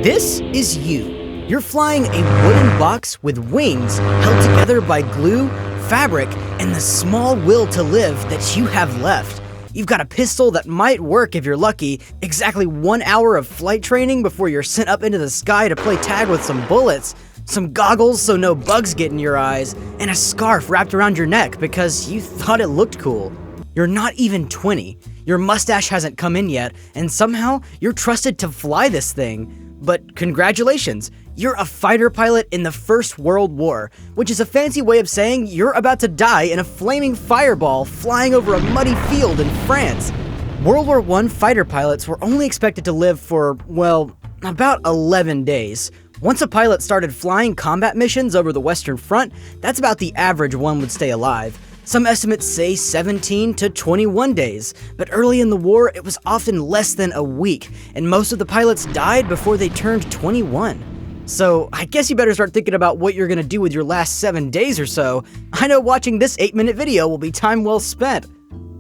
This is you. You're flying a wooden box with wings held together by glue, fabric, and the small will to live that you have left. You've got a pistol that might work if you're lucky, exactly 1 hour of flight training before you're sent up into the sky to play tag with some bullets, some goggles so no bugs get in your eyes, and a scarf wrapped around your neck because you thought it looked cool. You're not even 20, your mustache hasn't come in yet, and somehow you're trusted to fly this thing. But congratulations, you're a fighter pilot in the First World War, which is a fancy way of saying you're about to die in a flaming fireball flying over a muddy field in France. World War I fighter pilots were only expected to live for, well, about 11 days. Once a pilot started flying combat missions over the Western Front, that's about the average one would stay alive. Some estimates say 17 to 21 days, but early in the war it was often less than a week, and most of the pilots died before they turned 21. So I guess you better start thinking about what you're gonna do with your last 7 days or so. I know watching this 8-minute video will be time well spent.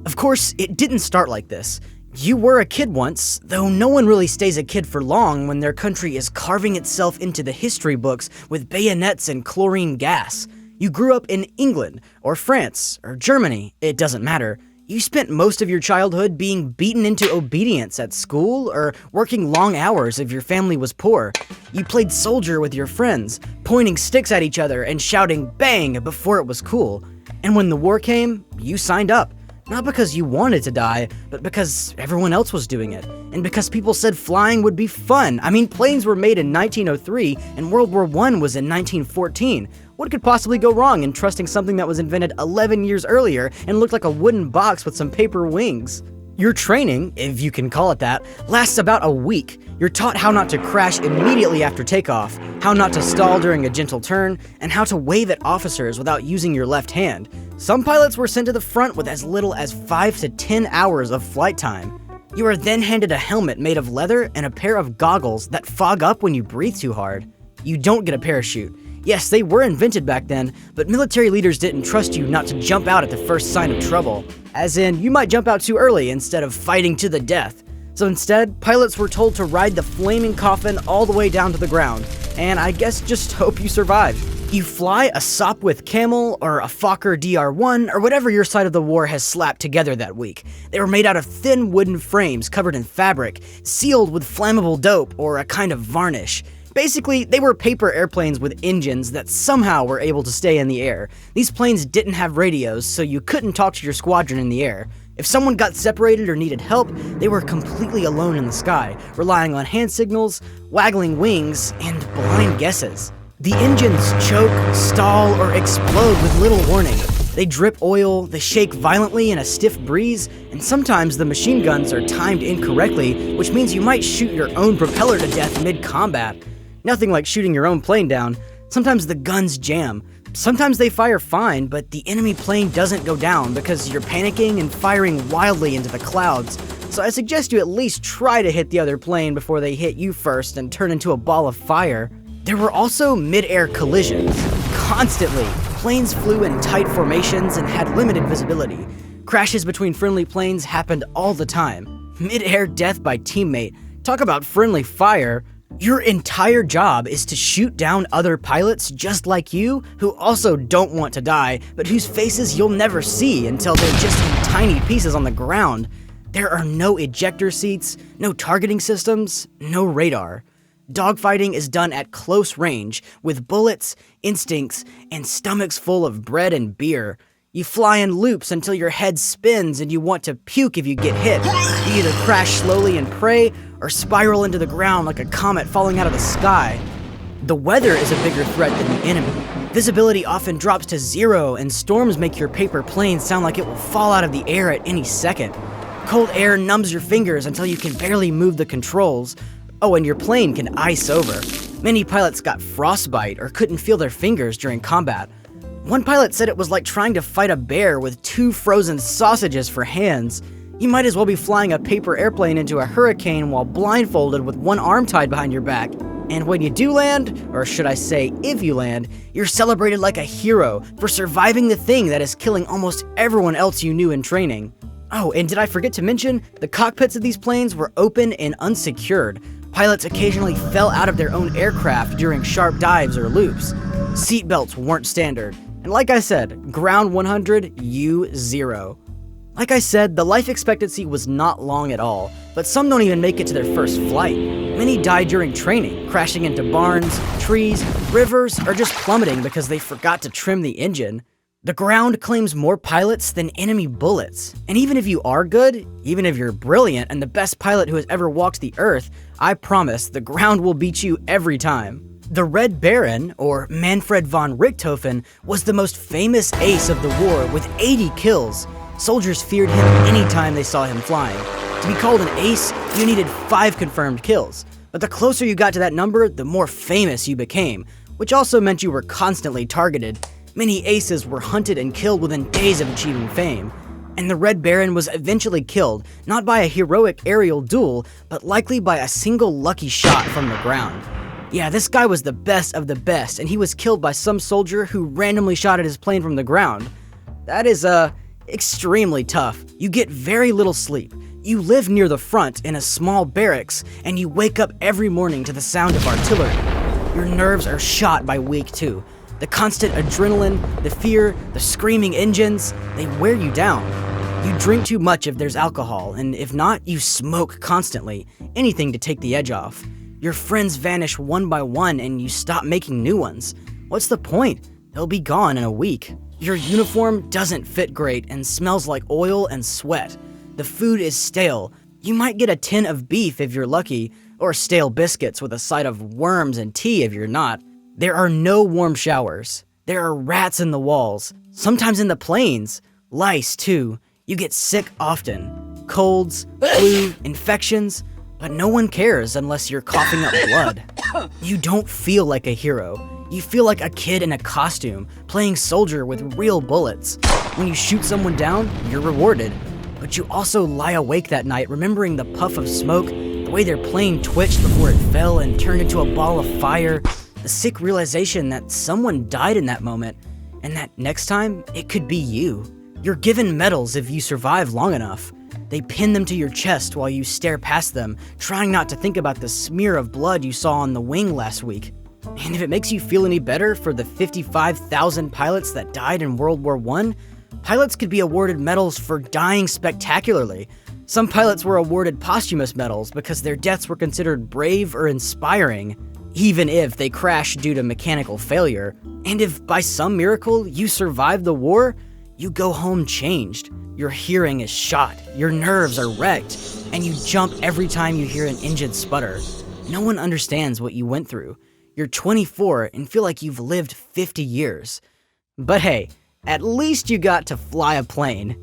Of course, it didn't start like this. You were a kid once, though no one really stays a kid for long when their country is carving itself into the history books with bayonets and chlorine gas. You grew up in England, or France, or Germany, it doesn't matter. You spent most of your childhood being beaten into obedience at school, or working long hours if your family was poor. You played soldier with your friends, pointing sticks at each other and shouting bang before it was cool. And when the war came, you signed up. Not because you wanted to die, but because everyone else was doing it. And because people said flying would be fun. I mean, planes were made in 1903 and World War I was in 1914. What could possibly go wrong in trusting something that was invented 11 years earlier and looked like a wooden box with some paper wings? Your training, if you can call it that, lasts about a week. You're taught how not to crash immediately after takeoff, how not to stall during a gentle turn, and how to wave at officers without using your left hand. Some pilots were sent to the front with as little as 5 to 10 hours of flight time. You are then handed a helmet made of leather and a pair of goggles that fog up when you breathe too hard. You don't get a parachute. Yes, they were invented back then, but military leaders didn't trust you not to jump out at the first sign of trouble. As in, you might jump out too early instead of fighting to the death. So instead, pilots were told to ride the flaming coffin all the way down to the ground, and I guess just hope you survive. You fly a Sopwith Camel or a Fokker DR-1 or whatever your side of the war has slapped together that week. They were made out of thin wooden frames covered in fabric, sealed with flammable dope or a kind of varnish. Basically, they were paper airplanes with engines that somehow were able to stay in the air. These planes didn't have radios, so you couldn't talk to your squadron in the air. If someone got separated or needed help, they were completely alone in the sky, relying on hand signals, waggling wings, and blind guesses. The engines choke, stall, or explode with little warning. They drip oil, they shake violently in a stiff breeze, and sometimes the machine guns are timed incorrectly, which means you might shoot your own propeller to death mid-combat. Nothing like shooting your own plane down. Sometimes the guns jam. Sometimes they fire fine, but the enemy plane doesn't go down because you're panicking and firing wildly into the clouds. So I suggest you at least try to hit the other plane before they hit you first and turn into a ball of fire. There were also mid-air collisions. Constantly, planes flew in tight formations and had limited visibility. Crashes between friendly planes happened all the time. Mid-air death by teammate. Talk about friendly fire. Your entire job is to shoot down other pilots just like you who also don't want to die, but whose faces you'll never see until they're just in tiny pieces on the ground. There are no ejector seats, no targeting systems, no radar. Dogfighting is done at close range with bullets, instincts, and stomachs full of bread and beer. You fly in loops until your head spins and you want to puke if you get hit. You either crash slowly and pray, or spiral into the ground like a comet falling out of the sky. The weather is a bigger threat than the enemy. Visibility often drops to 0, and storms make your paper plane sound like it will fall out of the air at any second. Cold air numbs your fingers until you can barely move the controls. Oh, and your plane can ice over. Many pilots got frostbite or couldn't feel their fingers during combat. One pilot said it was like trying to fight a bear with 2 frozen sausages for hands. You might as well be flying a paper airplane into a hurricane while blindfolded with one arm tied behind your back. And when you do land, or should I say if you land, you're celebrated like a hero for surviving the thing that is killing almost everyone else you knew in training. Oh, and did I forget to mention, the cockpits of these planes were open and unsecured. Pilots occasionally fell out of their own aircraft during sharp dives or loops. Seatbelts weren't standard. And like I said, ground 100, you 0. Like I said, the life expectancy was not long at all, but some don't even make it to their first flight. Many die during training, crashing into barns, trees, rivers, or just plummeting because they forgot to trim the engine. The ground claims more pilots than enemy bullets. And even if you are good, even if you're brilliant and the best pilot who has ever walked the earth, I promise the ground will beat you every time. The Red Baron, or Manfred von Richthofen, was the most famous ace of the war with 80 kills. Soldiers feared him anytime they saw him flying. To be called an ace, you needed 5 confirmed kills. But the closer you got to that number, the more famous you became, which also meant you were constantly targeted. Many aces were hunted and killed within days of achieving fame. And the Red Baron was eventually killed, not by a heroic aerial duel, but likely by a single lucky shot from the ground. Yeah, this guy was the best of the best, and he was killed by some soldier who randomly shot at his plane from the ground. That is, extremely tough. You get very little sleep. You live near the front in a small barracks, and you wake up every morning to the sound of artillery. Your nerves are shot by week 2. The constant adrenaline, the fear, the screaming engines, they wear you down. You drink too much if there's alcohol, and if not, you smoke constantly, anything to take the edge off. Your friends vanish one by one and you stop making new ones. What's the point? They'll be gone in a week. Your uniform doesn't fit great and smells like oil and sweat. The food is stale. You might get a tin of beef if you're lucky, or stale biscuits with a side of worms and tea if you're not. There are no warm showers. There are rats in the walls, sometimes in the planes. Lice, too. You get sick often. Colds, flu, infections, but no one cares unless you're coughing up blood. You don't feel like a hero. You feel like a kid in a costume, playing soldier with real bullets. When you shoot someone down, you're rewarded. But you also lie awake that night remembering the puff of smoke, the way their plane twitched before it fell and turned into a ball of fire, the sick realization that someone died in that moment, and that next time, it could be you. You're given medals if you survive long enough. They pin them to your chest while you stare past them, trying not to think about the smear of blood you saw on the wing last week. And if it makes you feel any better for the 55,000 pilots that died in World War I, pilots could be awarded medals for dying spectacularly. Some pilots were awarded posthumous medals because their deaths were considered brave or inspiring, even if they crashed due to mechanical failure. And if by some miracle you survived the war, you go home changed. Your hearing is shot, your nerves are wrecked, and you jump every time you hear an engine sputter. No one understands what you went through. You're 24 and feel like you've lived 50 years. But hey, at least you got to fly a plane.